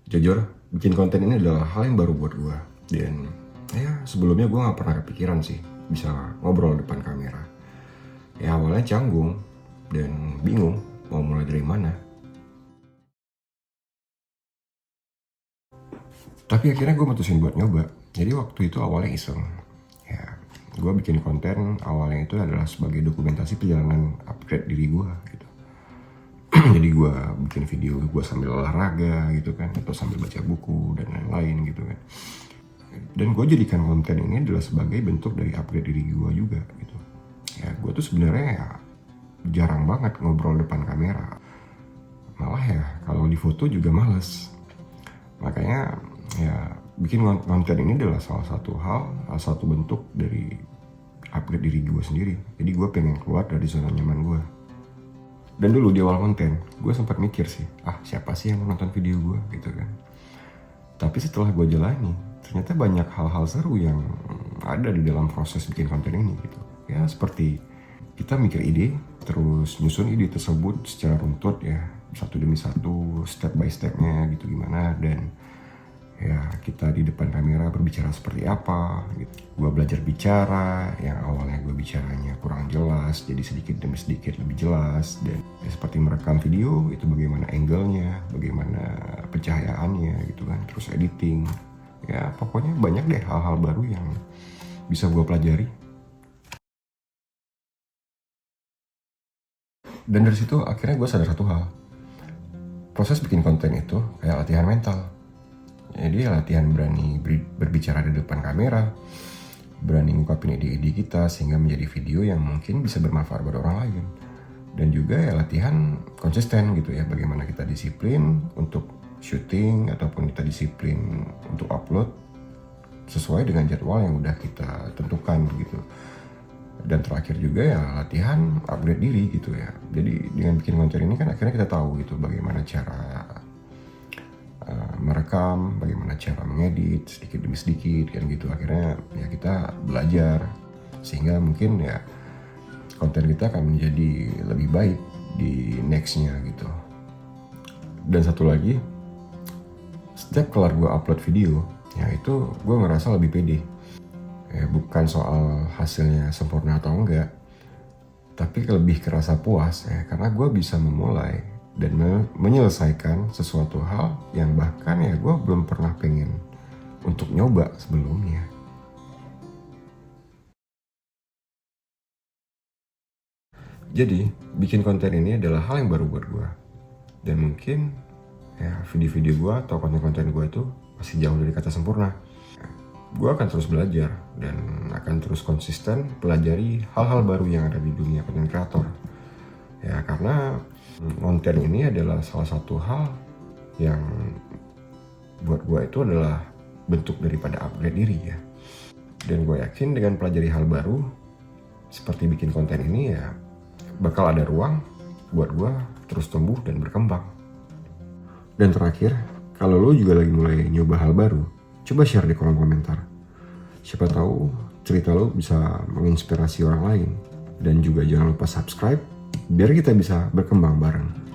Jujur, bikin konten ini adalah hal yang baru buat gue. Dan ya sebelumnya gue gak pernah kepikiran sih bisa ngobrol depan kamera. Ya awalnya canggung dan bingung mau mulai dari mana. Tapi akhirnya gue mutusin buat nyoba. Jadi waktu itu awalnya iseng. Ya, gue bikin konten awalnya itu adalah sebagai dokumentasi perjalanan upgrade diri gue gitu. Jadi gue bikin video gue sambil olahraga gitu kan, atau sambil baca buku dan lain-lain gitu kan. Dan gue jadikan konten ini adalah sebagai bentuk dari upgrade diri gue juga gitu. Ya gue tuh sebenarnya ya jarang banget ngobrol depan kamera. Malah ya kalau di foto juga males. Makanya ya bikin konten ini adalah salah satu bentuk dari upgrade diri gue sendiri. Jadi gue pengen keluar dari zona nyaman gue. Dan dulu di awal konten, gue sempat mikir sih, siapa sih yang nonton video gue gitu kan. Tapi setelah gue jalani, ternyata banyak hal-hal seru yang ada di dalam proses bikin konten ini gitu. Ya seperti kita mikir ide, terus nyusun ide tersebut secara runtut ya, satu demi satu, step by stepnya gitu gimana. Dan ya kita di depan kamera berbicara seperti apa gitu. Gue belajar bicara, yang awalnya gue bicaranya kurang jelas jadi sedikit demi sedikit lebih jelas. Dan ya, seperti merekam video itu bagaimana angle-nya, bagaimana pencahayaannya gitu kan, terus editing. Ya pokoknya banyak deh hal-hal baru yang bisa gue pelajari. Dan dari situ akhirnya gue sadar satu hal, proses bikin konten itu kayak latihan mental. Jadi latihan berani berbicara di depan kamera, berani ngungkapin ide-ide kita sehingga menjadi video yang mungkin bisa bermanfaat buat orang lain. Dan juga ya latihan konsisten gitu ya, bagaimana kita disiplin untuk syuting ataupun kita disiplin untuk upload sesuai dengan jadwal yang udah kita tentukan gitu. Dan terakhir juga ya latihan upgrade diri gitu ya. Jadi dengan bikin konten ini kan akhirnya kita tahu gitu bagaimana cara merekam, bagaimana cara mengedit sedikit demi sedikit kan gitu. Akhirnya ya kita belajar sehingga mungkin ya konten kita akan menjadi lebih baik di nextnya gitu. Dan satu lagi, setiap kelar gue upload video ya itu gue ngerasa lebih pede ya, bukan soal hasilnya sempurna atau enggak, tapi lebih kerasa puas ya, karena gue bisa memulai dan menyelesaikan sesuatu hal yang bahkan ya gue belum pernah pengen untuk nyoba sebelumnya. Jadi bikin konten ini adalah hal yang baru buat gue. Dan mungkin ya video-video gue atau konten-konten gue itu masih jauh dari kata sempurna. Gue akan terus belajar dan akan terus konsisten pelajari hal-hal baru yang ada di dunia konten kreator. Ya karena konten ini adalah salah satu hal yang buat gue itu adalah bentuk daripada upgrade diri ya. Dan gue yakin dengan pelajari hal baru seperti bikin konten ini ya bakal ada ruang buat gue terus tumbuh dan berkembang. Dan terakhir, kalau lo juga lagi mulai nyoba hal baru, coba share di kolom komentar. Siapa tahu cerita lo bisa menginspirasi orang lain. Dan juga jangan lupa subscribe biar kita bisa berkembang bareng.